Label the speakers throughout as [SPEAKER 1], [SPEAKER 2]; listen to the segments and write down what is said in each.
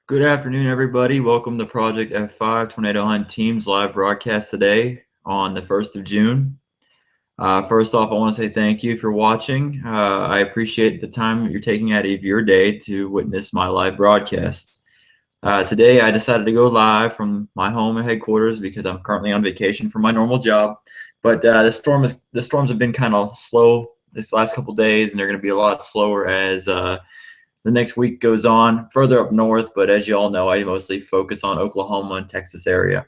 [SPEAKER 1] Good afternoon, everybody. Welcome to Project F5 Tornado Hunt Team's live broadcast today on the 1st of June. First off, I want to say thank you for watching. I appreciate the time you're taking out of your day to witness my live broadcast. Today, I decided to go live from my home and headquarters because I'm currently on vacation from my normal job. But the storms have been kind of slow this last couple days, and they're going to be a lot slower as the next week goes on further up north, but as you all know, I mostly focus on Oklahoma and Texas area.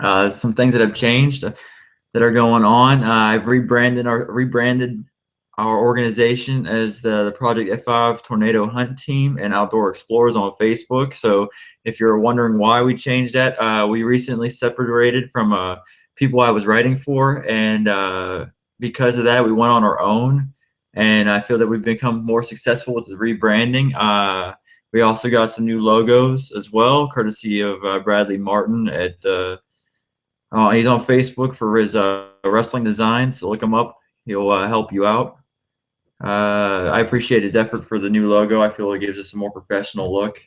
[SPEAKER 1] Some things that have changed that are going on. I've rebranded our organization as the Project F5 Tornado Hunt Team and Outdoor Explorers on Facebook. So if you're wondering why we changed that, we recently separated from people I was writing for, and because of that, we went on our own. And I feel that we've become more successful with the rebranding. We also got some new logos as well, courtesy of Bradley Martin at he's on Facebook for his wrestling designs, so look him up. He'll help you out. I appreciate his effort for the new logo. I feel it gives us a more professional look.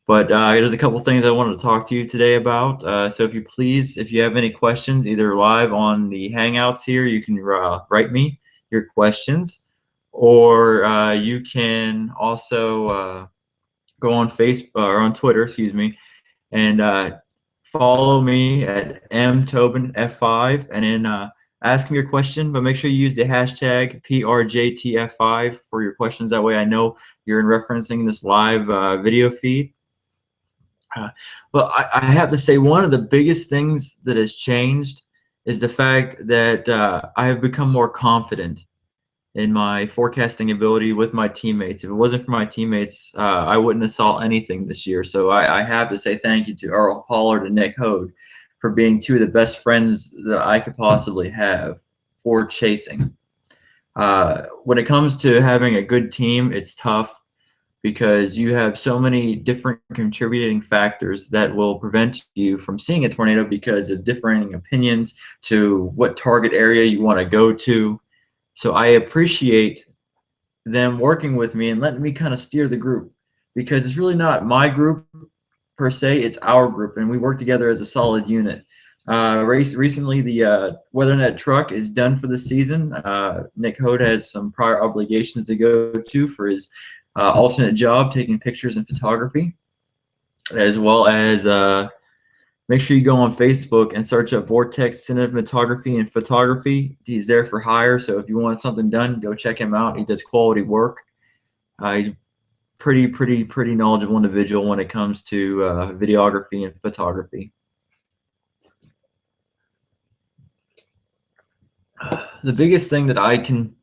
[SPEAKER 1] But there's a couple things I wanted to talk to you today about. So if you have any questions, either live on the Hangouts here, you can write me your questions, or you can also go on Facebook or on Twitter, excuse me, and follow me at mtobinf5, and then ask me your question. But make sure you use the hashtag PRJTF5 for your questions. That way, I know you're in referencing this live video feed. But I have to say, one of the biggest things that has changed is the fact that I have become more confident in my forecasting ability with my teammates. If it wasn't for my teammates, I wouldn't have saw anything this year. So I have to say thank you to Earl Pollard and Nick Hode for being two of the best friends that I could possibly have for chasing. When it comes to having a good team, it's tough because you have so many different contributing factors that will prevent you from seeing a tornado because of differing opinions to what target area you want to go to. So I appreciate them working with me and letting me kind of steer the group, because it's really not my group per se, it's our group, and we work together as a solid unit. Recently, the WeatherNet truck is done for the season. Nick Hode has some prior obligations to go to for his alternate job, taking pictures and photography, as well as make sure you go on Facebook and search up Vortex Cinematography and Photography. He's there for hire, so if you want something done, go check him out. He does quality work. He's pretty knowledgeable individual when it comes to videography and photography. The biggest thing that I can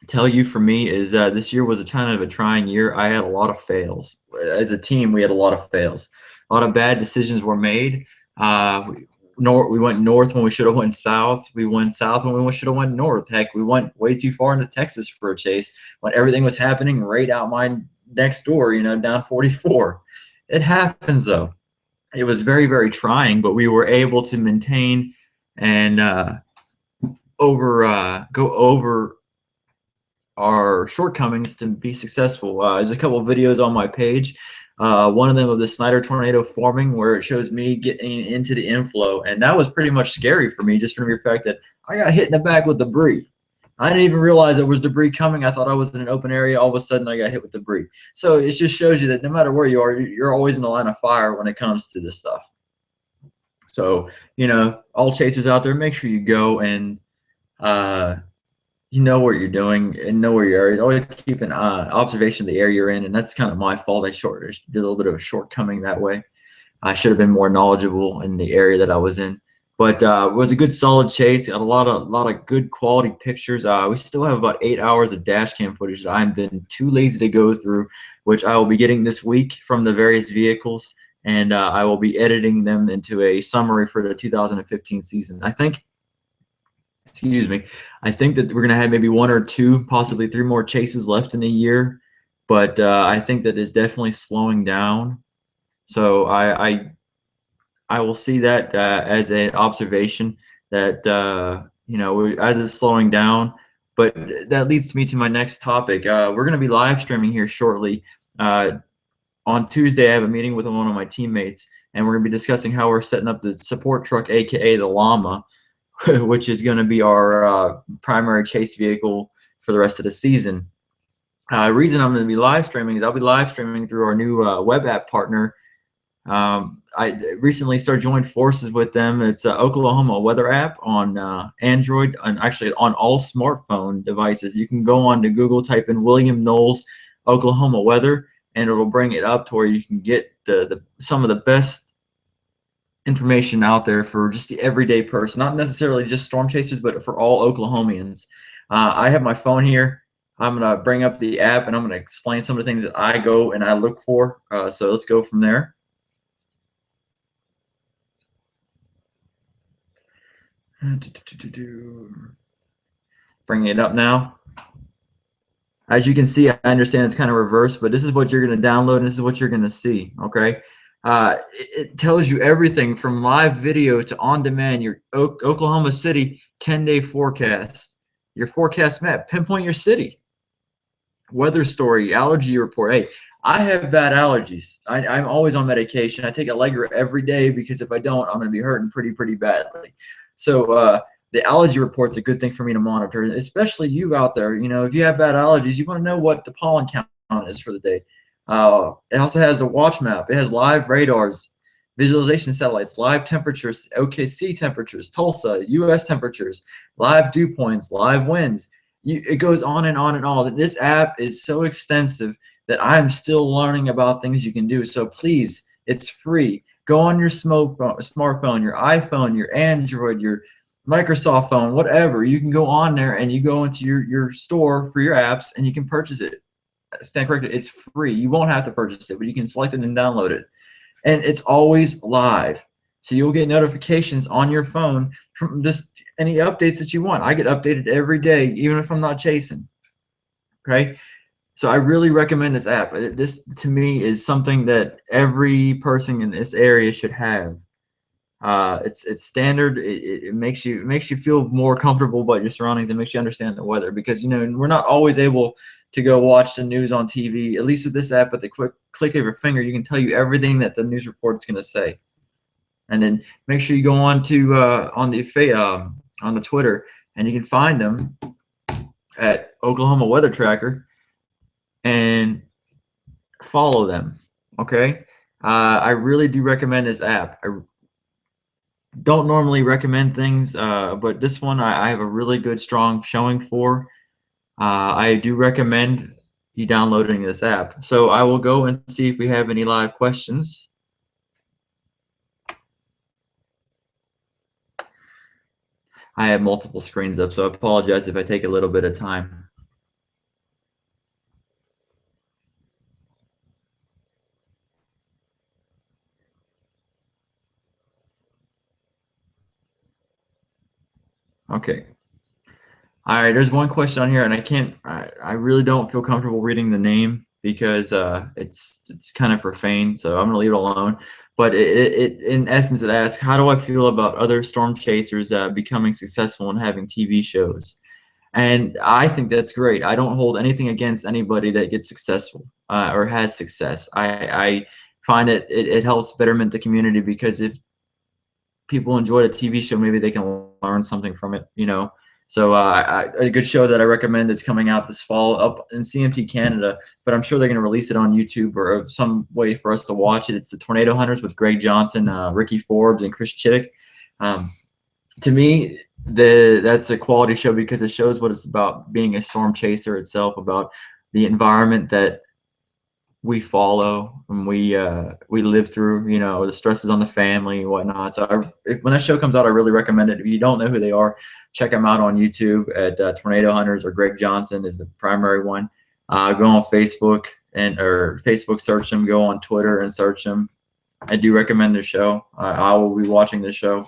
[SPEAKER 1] tell you for me is this year was a kind of a trying year. I had a lot of fails. As a team, we had a lot of fails. A lot of bad decisions were made. We went north when we should have went south. We went south when we should have went north. Heck, we went way too far into Texas for a chase when everything was happening right out my next door, down 44. It happens, though. It was very, very trying, but we were able to maintain and go over our shortcomings to be successful. There's a couple of videos on my page. One of them of the Snyder tornado forming, where it shows me getting into the inflow, and that was pretty much scary for me, just from the fact that I got hit in the back with debris. I didn't even realize there was debris coming. I thought I was in an open area. All of a sudden, I got hit with debris. So it just shows you that no matter where you are, you're always in the line of fire when it comes to this stuff. So, all chasers out there, make sure you go and you know what you're doing and know where you are. Always keep an observation of the area you're in, and that's kind of my fault. I did a little bit of a shortcoming that way. I should have been more knowledgeable in the area that I was in. But it was a good, solid chase. Got a lot of good quality pictures. We still have about 8 hours of dash cam footage that I've been too lazy to go through, which I will be getting this week from the various vehicles, and I will be editing them into a summary for the 2015 season. I think that we're going to have maybe 1 or 2, possibly 3 more chases left in a year, but I think that is definitely slowing down. So I will see that as an observation that as it's slowing down. But that leads me to my next topic. We're going to be live streaming here shortly on Tuesday, I have a meeting with one of my teammates, and we're going to be discussing how we're setting up the support truck, aka the llama, which is going to be our primary chase vehicle for the rest of the season. Reason I'm going to be live streaming is I'll be live streaming through our new web app partner. I recently started joining forces with them. It's Oklahoma weather app on Android and actually on all smartphone devices. You can go on to Google, type in William Knowles Oklahoma weather, and it'll bring it up to where you can get some of the best information out there for just the everyday person, not necessarily just storm chasers, but for all Oklahomians. I have my phone here. I'm going to bring up the app and I'm going to explain some of the things that I go and I look for. So let's go from there. Bringing it up now. As you can see, I understand it's kind of reversed, but this is what you're going to download and this is what you're going to see, okay? It tells you everything from live video to on-demand, your Oklahoma City 10-day forecast, your forecast map, pinpoint your city, weather story, allergy report. Hey, I have bad allergies. I'm always on medication. I take Allegra every day because if I don't, I'm going to be hurting pretty badly. So the allergy report's a good thing for me to monitor, especially you out there. You know, if you have bad allergies, you want to know what the pollen count is for the day. It also has a watch map. It has live radars, visualization satellites, live temperatures, OKC temperatures, Tulsa, U.S. temperatures, live dew points, live winds. It goes on and on and on. This app is so extensive that I'm still learning about things you can do. So please, it's free. Go on your smartphone, your iPhone, your Android, your Microsoft phone, whatever. You can go on there and you go into your store for your apps and you can purchase it. Stand corrected. It's free. You won't have to purchase it, but you can select it and download it. And it's always live. So you'll get notifications on your phone from just any updates that you want. I get updated every day, even if I'm not chasing. Okay. So I really recommend this app. This to me is something that every person in this area should have. It's standard. It makes you feel more comfortable about your surroundings and makes you understand the weather, because you know we're not always able to go watch the news on TV. At least with this app, with the quick click of your finger, you can tell you everything that the news report's going to say. And then make sure you go on to on the Twitter, and you can find them at Oklahoma Weather Tracker and follow them. Okay, I really do recommend this app. I don't normally recommend things, but this one I have a really good, strong showing for. I do recommend you downloading this app. So I will go and see if we have any live questions. I have multiple screens up, so I apologize if I take a little bit of time. Okay. All right, there's one question on here, and I really don't feel comfortable reading the name because it's kind of profane, so I'm gonna leave it alone. But it in essence, it asks, how do I feel about other storm chasers becoming successful and having TV shows? And I think that's great. I don't hold anything against anybody that gets successful or has success. I find it helps betterment the community, because if people enjoy a TV show, maybe they can learn something from it, you know. So a good show that I recommend that's coming out this fall up in CMT Canada, but I'm sure they're going to release it on YouTube or some way for us to watch it. It's the Tornado Hunters with Greg Johnson, Ricky Forbes, and Chris Chittick. To me, that's a quality show because it shows what it's about being a storm chaser itself, about the environment that we follow and we live through, you know, the stresses on the family and whatnot. So when that show comes out, I really recommend it. If you don't know who they are, check them out on YouTube at Tornado Hunters, or Greg Johnson is the primary one. Go on Facebook or Facebook search them. Go on Twitter and search them. I do recommend the show. I will be watching the show.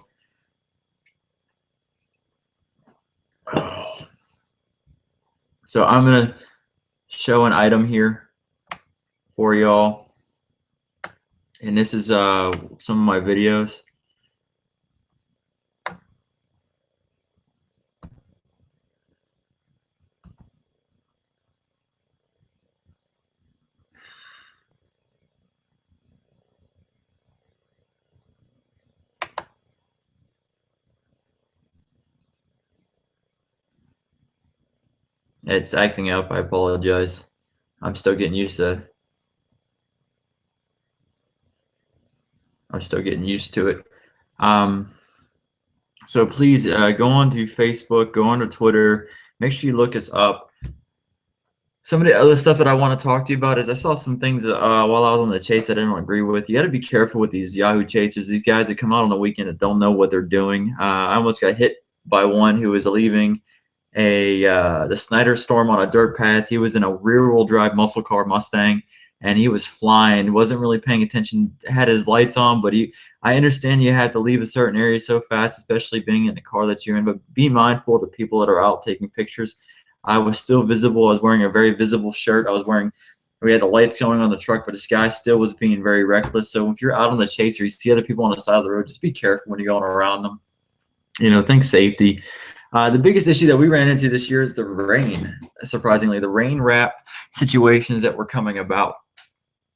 [SPEAKER 1] So I'm gonna show an item here for y'all, and this is some of my videos. It's acting up. I apologize. I'm still getting used to. I'm still getting used to it. So please go on to Facebook, go on to Twitter. Make sure you look us up. Some of the other stuff that I want to talk to you about is I saw some things that, while I was on the chase that I didn't agree with. You got to be careful with these Yahoo chasers, these guys that come out on the weekend that don't know what they're doing. I almost got hit by one who was leaving the Snyder Storm on a dirt path. He was in a rear-wheel drive muscle car Mustang, and he was flying, wasn't really paying attention, had his lights on, but I understand you had to leave a certain area so fast, especially being in the car that you're in, but be mindful of the people that are out taking pictures. I was still visible. I was wearing a very visible shirt. We had the lights going on the truck, but this guy still was being very reckless. So if you're out on the chase or you see other people on the side of the road, just be careful when you're going around them. Think safety. The biggest issue that we ran into this year is the rain. Surprisingly, the rain wrap situations that were coming about.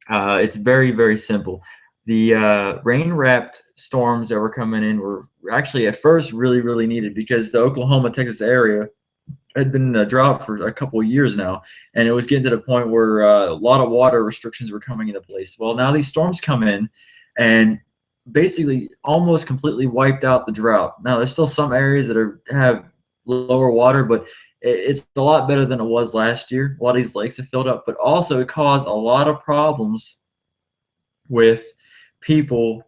[SPEAKER 1] It's very, very simple. The rain-wrapped storms that were coming in were actually at first really, really needed because the Oklahoma, Texas area had been in a drought for a couple of years now, and it was getting to the point where a lot of water restrictions were coming into place. Well, now these storms come in and basically almost completely wiped out the drought. Now, there's still some areas that have lower water, but it's a lot better than it was last year. A lot of these lakes have filled up, but also it caused a lot of problems with people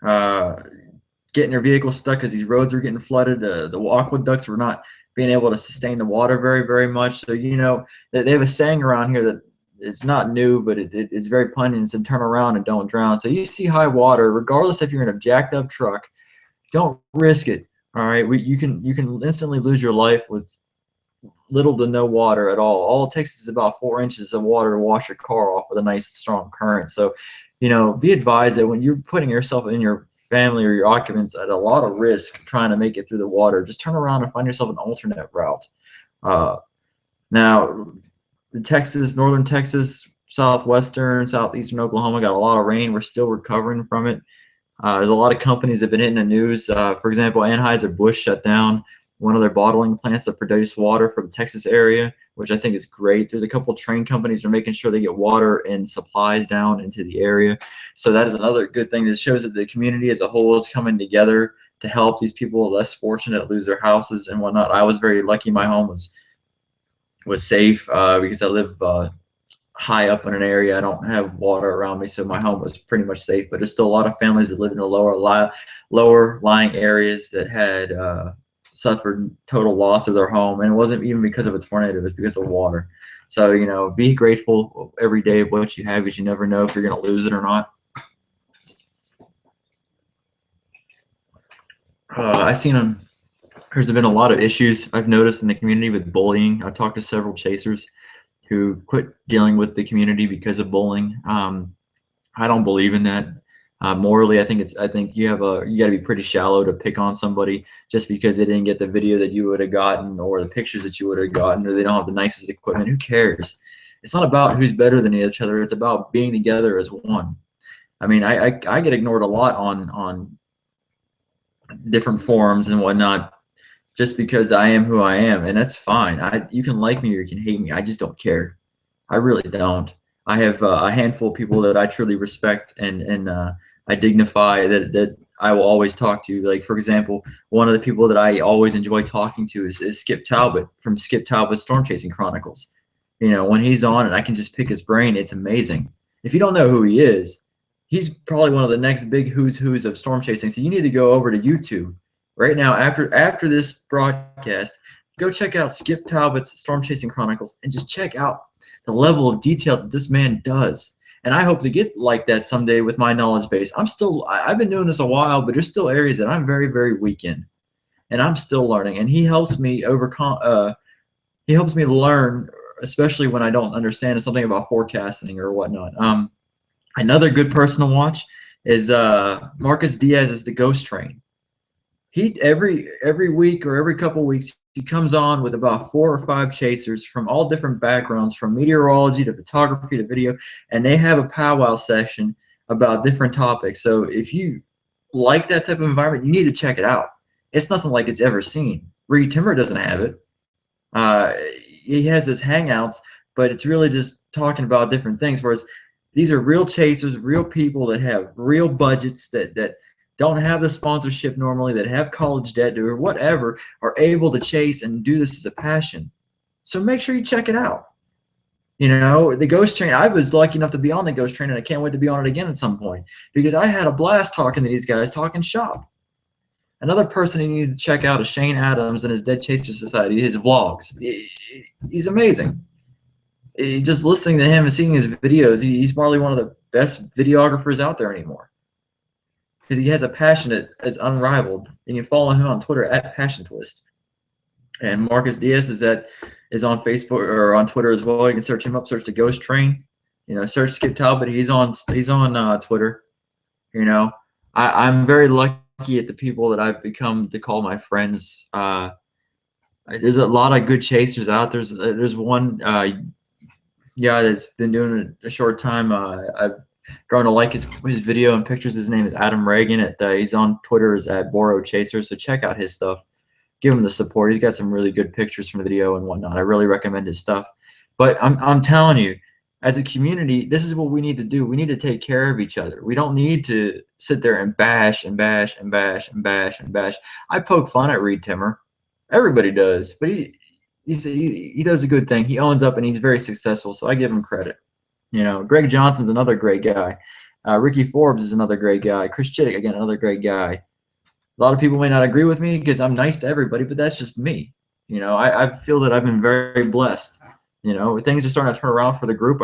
[SPEAKER 1] getting their vehicles stuck because these roads are getting flooded. The aqueducts were not being able to sustain the water very, very much. So, they have a saying around here that it's not new, but it's very punny. It said, turn around and don't drown. So you see high water, regardless if you're in a jacked up truck, don't risk it. All right. You can instantly lose your life with little to no water at all. All it takes is about 4 inches of water to wash your car off with a nice strong current. So, be advised that when you're putting yourself and your family or your occupants at a lot of risk trying to make it through the water, just turn around and find yourself an alternate route. Now, northern Texas, southwestern, southeastern Oklahoma got a lot of rain. We're still recovering from it. There's a lot of companies that have been hitting the news. For example, Anheuser-Busch shut down one of their bottling plants that produce water for the Texas area, which I think is great. There's a couple of train companies that are making sure they get water and supplies down into the area. So that is another good thing that shows that the community as a whole is coming together to help these people less fortunate lose their houses and whatnot. I was very lucky my home was safe because I live high up in an area. I don't have water around me, so my home was pretty much safe. But there's still a lot of families that live in the lower lying areas that had suffered total loss of their home, and it wasn't even because of a tornado, it was because of water. So, be grateful every day of what you have, because you never know if you're going to lose it or not. There's been a lot of issues I've noticed in the community with bullying. I've talked to several chasers who quit dealing with the community because of bullying. I don't believe in that. Morally, I think you got to be pretty shallow to pick on somebody just because they didn't get the video that you would have gotten or the pictures that you would have gotten, or they don't have the nicest equipment. Who cares? It's not about who's better than each other. It's about being together as one. I mean, I get ignored a lot on different forums and whatnot just because I am who I am, and that's fine. You can like me or you can hate me. I just don't care. I really don't. I have a handful of people that I truly respect and I dignify that I will always talk to. Like, for example, one of the people that I always enjoy talking to is Skip Talbot from Skip Talbot's Storm Chasing Chronicles. When he's on and I can just pick his brain, it's amazing. If you don't know who he is, he's probably one of the next big who's of storm chasing. So you need to go over to YouTube right now after this broadcast. Go check out Skip Talbot's Storm Chasing Chronicles and just check out the level of detail that this man does. And I hope to get like that someday with my knowledge base. I've been doing this a while, but there's still areas that I'm very, very weak in, and I'm still learning. And he helps me overcome. He helps me learn, especially when I don't understand something about forecasting or whatnot. Another good person to watch is Marcus Diaz's The Ghost Train. He every week or every couple of weeks, he comes on with about 4 or 5 chasers from all different backgrounds, from meteorology to photography to video, and they have a powwow session about different topics. So if you like that type of environment, you need to check it out. It's nothing like it's ever seen. Reed Timmer doesn't have it. he has his hangouts, but it's really just talking about different things. Whereas these are real chasers, real people that have real budgets that don't have the sponsorship normally, that have college debt or whatever, are able to chase and do this as a passion. So make sure you check it out. You know, the Ghost Train, I was lucky enough to be on the Ghost Train, and I can't wait to be on it again at some point because I had a blast talking to these guys, talking shop. Another person you need to check out is Shane Adams and his Dead Chaser Society, his vlogs. He's amazing. Just listening to him and seeing his videos, he's probably one of the best videographers out there anymore. Because he has a passion that is unrivaled. And you follow him on Twitter at Passion Twist. And Marcus Diaz is on Facebook or on Twitter as well. You can search him up, search the Ghost Train. You know, search Skip Talbot. He's on Twitter. You know, I'm very lucky at the people that I've become to call my friends. There's a lot of good chasers out. There's one guy that's been doing it a short time. I've grown to like his video and pictures. His name is Adam Reagan. He's on Twitter as at Boro Chaser. So check out his stuff. Give him the support. He's got some really good pictures from the video and whatnot. I really recommend his stuff. But I'm telling you, as a community, this is what we need to do. We need to take care of each other. We don't need to sit there and bash and bash and bash and bash and bash. I poke fun at Reed Timmer. Everybody does, but he does a good thing. He owns up and he's very successful, so I give him credit. You know, Greg Johnson's another great guy. Ricky Forbes is another great guy. Chris Chittick, again, another great guy. A lot of people may not agree with me because I'm nice to everybody, but that's just me. You know, I feel that I've been very blessed. You know, things are starting to turn around for the group.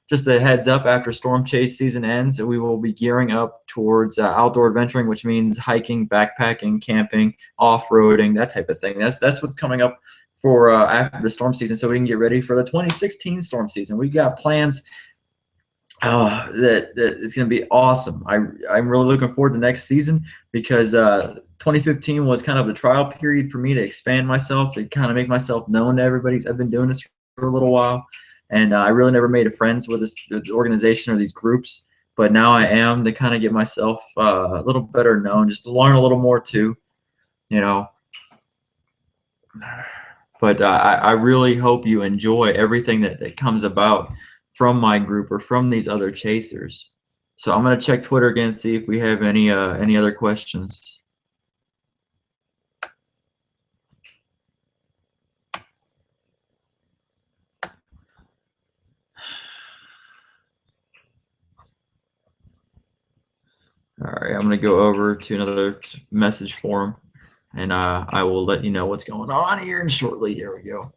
[SPEAKER 1] Just a heads up, after Storm Chase season ends, we will be gearing up towards outdoor adventuring, which means hiking, backpacking, camping, off-roading, that type of thing. That's what's coming up for after the storm season, so we can get ready for the 2016 storm season. We got plans that it's going to be awesome. I'm really looking forward to next season because 2015 was kind of the trial period for me to expand myself, to kind of make myself known to everybody. I've been doing this for a little while, and I really never made friends with this organization or these groups, but now I am, to kind of get myself a little better known, just to learn a little more too, you know. But I really hope you enjoy everything that comes about from my group or from these other chasers. So I'm going to check Twitter again and see if we have any other questions. All right, I'm going to go over to another message forum, and I will let you know what's going on here shortly. Here we go.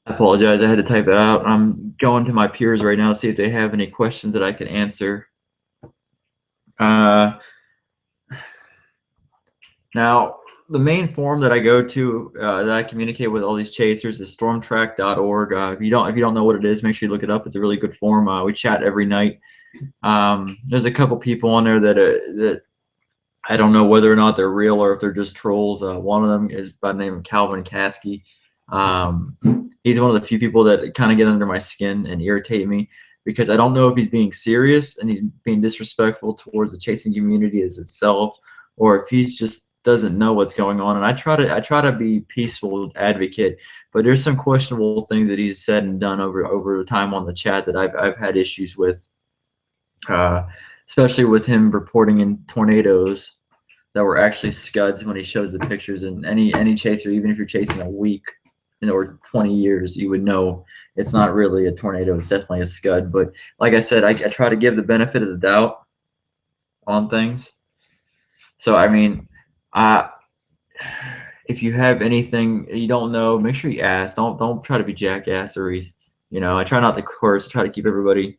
[SPEAKER 1] I apologize. I had to type it out. I'm going to my peers right now to see if they have any questions that I can answer. Now, the main forum that I go to that I communicate with all these chasers is stormtrack.org. If you don't know what it is, make sure you look it up. It's a really good forum. We chat every night. There's a couple people on there that I don't know whether or not they're real or if they're just trolls. One of them is by the name of Calvin Caskey. He's one of the few people that kind of get under my skin and irritate me because I don't know if he's being serious and he's being disrespectful towards the chasing community as itself, or if he's just doesn't know what's going on. And I try to be peaceful advocate, but there's some questionable things that he's said and done over the time on the chat that I've had issues with, especially with him reporting in tornadoes that were actually scuds when he shows the pictures. And any chaser, even if you're chasing a week or 20 years, you would know it's not really a tornado. It's definitely a scud. But like I said, I try to give the benefit of the doubt on things. So, I mean, if you have anything you don't know, make sure you ask. Don't try to be jackasseries. You know, I try not to curse. I try to keep everybody.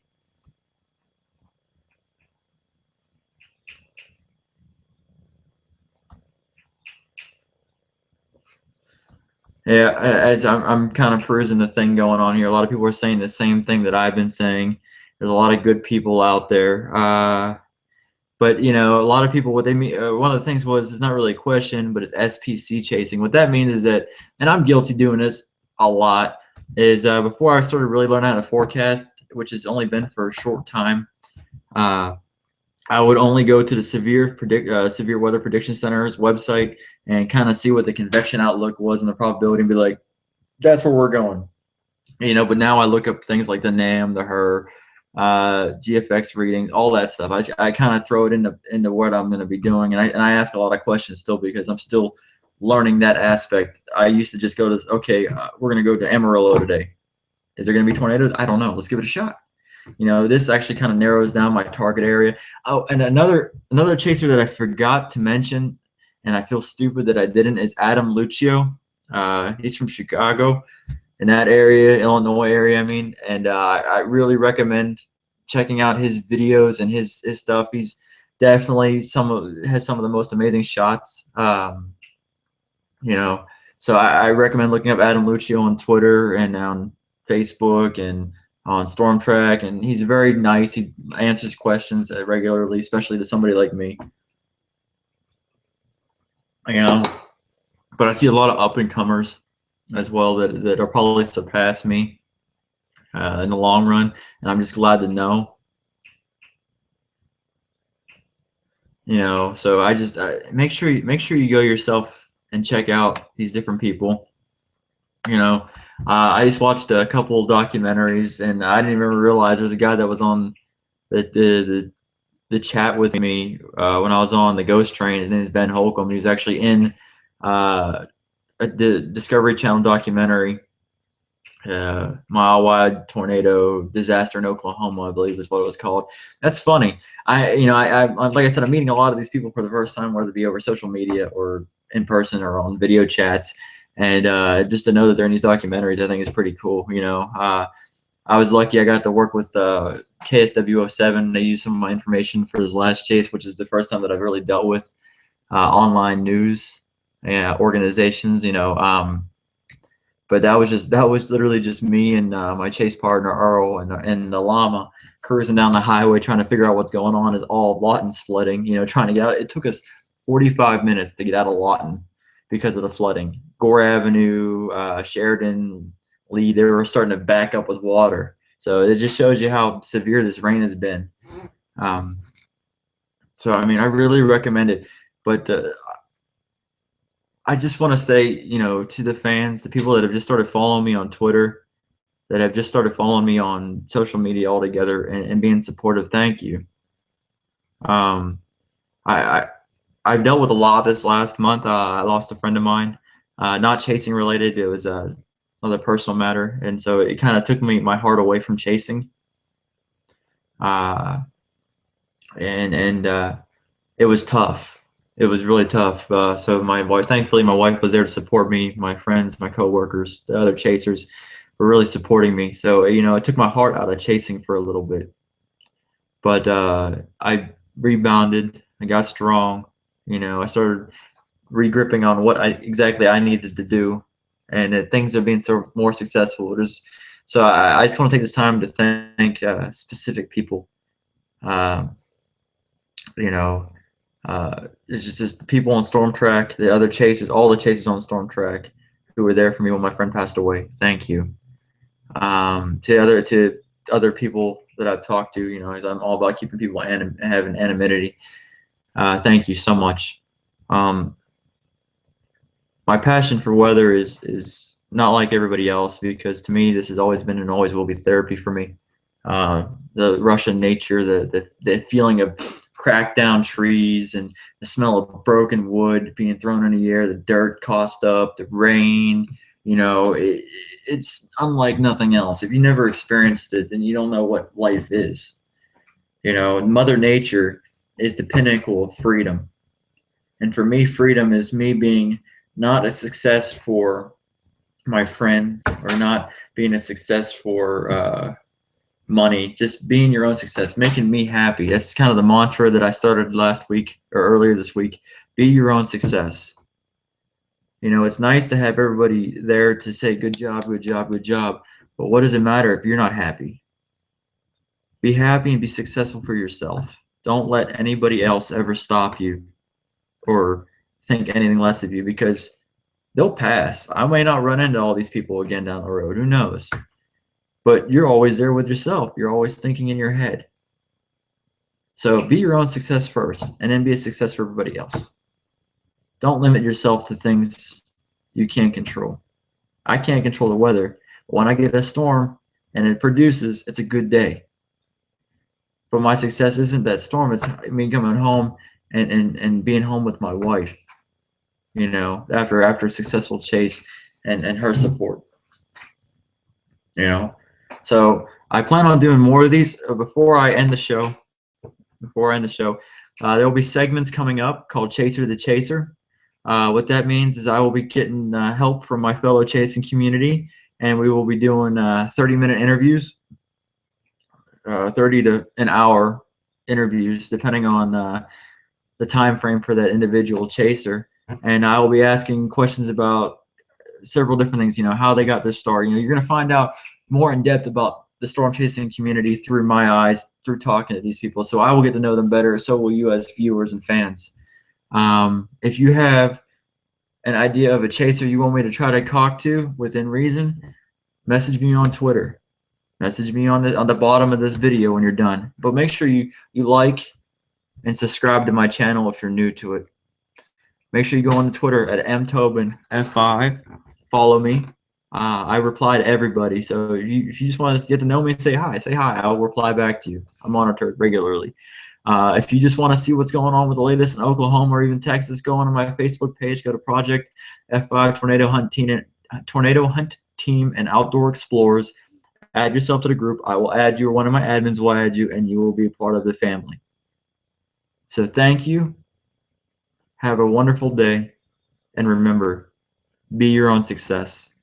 [SPEAKER 1] Yeah, as I'm kind of perusing the thing going on here. A lot of people are saying the same thing that I've been saying. There's a lot of good people out there. But you know, a lot of people, what they mean, one of the things was, it's not really a question, but it's SPC chasing. What that means is that, and I'm guilty doing this a lot, is before I started really learning how to forecast, which has only been for a short time, I would only go to the Severe Weather Prediction Center's website and kind of see what the convection outlook was and the probability, and be like, that's where we're going. You know, but now I look up things like the NAM, the HER, GFX readings, all that stuff. I kind of throw it into what I'm going to be doing, and I ask a lot of questions still, because I'm still learning that aspect. I used to just go to, okay, we're going to go to Amarillo today. Is there going to be tornadoes? I don't know. Let's give it a shot. You know, this actually kind of narrows down my target area. Oh, and another chaser that I forgot to mention, and I feel stupid that I didn't, is Adam Lucio. He's from Chicago, in that area, Illinois area, I mean, and I really recommend checking out his videos and his stuff. He's definitely has some of the most amazing shots. You know, so I recommend looking up Adam Lucio on Twitter and on Facebook and on Stormtrack, and he's very nice. He answers questions regularly, especially to somebody like me. You know, but I see a lot of up and comers as well that are probably surpass me in the long run, and I'm just glad to know. You know, so I just make sure you go yourself and check out these different people. You know, I just watched a couple documentaries, and I didn't even realize there was a guy that was on the chat with me when I was on the Ghost Train. His name is Ben Holcomb. He was actually in the Discovery Channel documentary, Mile Wide Tornado Disaster in Oklahoma, I believe is what it was called. That's funny. I like I said, I'm meeting a lot of these people for the first time, whether it be over social media or in person or on video chats. And just to know that they're in these documentaries, I think is pretty cool. You know, I was lucky. I got to work with KSW07. They used some of my information for his last chase, which is the first time that I've really dealt with online news organizations. You know, but that was literally just me and my chase partner Earl and the llama cruising down the highway trying to figure out what's going on as all of Lawton's flooding. You know, trying to get out. It took us 45 minutes to get out of Lawton because of the flooding. Gore Avenue, Sheridan, Lee, they were starting to back up with water. So it just shows you how severe this rain has been. So I mean, I really recommend it. But I just want to say, you know, to the fans, the people that have just started following me on Twitter, that have just started following me on social media altogether and being supportive, thank you. I've dealt with a lot this last month. I lost a friend of mine, not chasing related. It was another personal matter, and so it kind of took my heart away from chasing. And it was tough. It was really tough. So thankfully, my wife was there to support me. My friends, my coworkers, the other chasers were really supporting me. So, you know, it took my heart out of chasing for a little bit. But I rebounded. I got strong. You know, I started regripping on what exactly I needed to do, and things are being more successful. So I just want to take this time to thank specific people. You know, it's just the people on Stormtrack, the other chasers, all the chasers on Stormtrack who were there for me when my friend passed away. Thank you. To other people that I've talked to, you know, as I'm all about keeping people having anonymity. Thank you so much. My passion for weather is not like everybody else, because to me this has always been and always will be therapy for me. The Russian nature, the feeling of cracked down trees and the smell of broken wood being thrown in the air, the dirt tossed up, the rain, you know, it's unlike nothing else. If you never experienced it, then you don't know what life is. You know, Mother Nature is the pinnacle of freedom. And for me, freedom is me being not a success for my friends, or not being a success for money, just being your own success, making me happy. That's kind of the mantra that I started last week or earlier this week. Be your own success. You know, it's nice to have everybody there to say, good job, good job, good job. But what does it matter if you're not happy? Be happy and be successful for yourself. Don't let anybody else ever stop you or think anything less of you, because they'll pass. I may not run into all these people again down the road. Who knows? But you're always there with yourself. You're always thinking in your head. So be your own success first, and then be a success for everybody else. Don't limit yourself to things you can't control. I can't control the weather. But when I get a storm and it produces, it's a good day. But my success isn't that storm. It's me coming home and being home with my wife, you know, after a successful chase and her support, you know. So I plan on doing more of these. Before I end the show, there will be segments coming up called Chaser the Chaser. What that means is I will be getting help from my fellow chasing community, and we will be doing 30-minute interviews, 30 to an hour interviews, depending on the time frame for that individual chaser. And I will be asking questions about several different things, you know, how they got their start. You know, you're going to find out more in depth about the storm chasing community through my eyes, through talking to these people. So I will get to know them better. So will you as viewers and fans. If you have an idea of a chaser you want me to try to talk to within reason, message me on Twitter. Message me on the bottom of this video when you're done. But make sure you like and subscribe to my channel if you're new to it. Make sure you go on Twitter at mtobinf5. Follow me. I reply to everybody. So if you just want to get to know me, say hi. Say hi. I'll reply back to you. I monitor it regularly. If you just want to see what's going on with the latest in Oklahoma or even Texas, go on my Facebook page. Go to Project F5 Tornado Hunt Team and Outdoor Explorers. Add yourself to the group. I will add you, or one of my admins will add you, and you will be a part of the family. So thank you. Have a wonderful day. And remember, be your own success.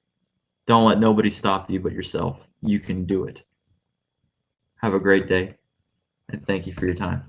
[SPEAKER 1] Don't let nobody stop you but yourself. You can do it. Have a great day. And thank you for your time.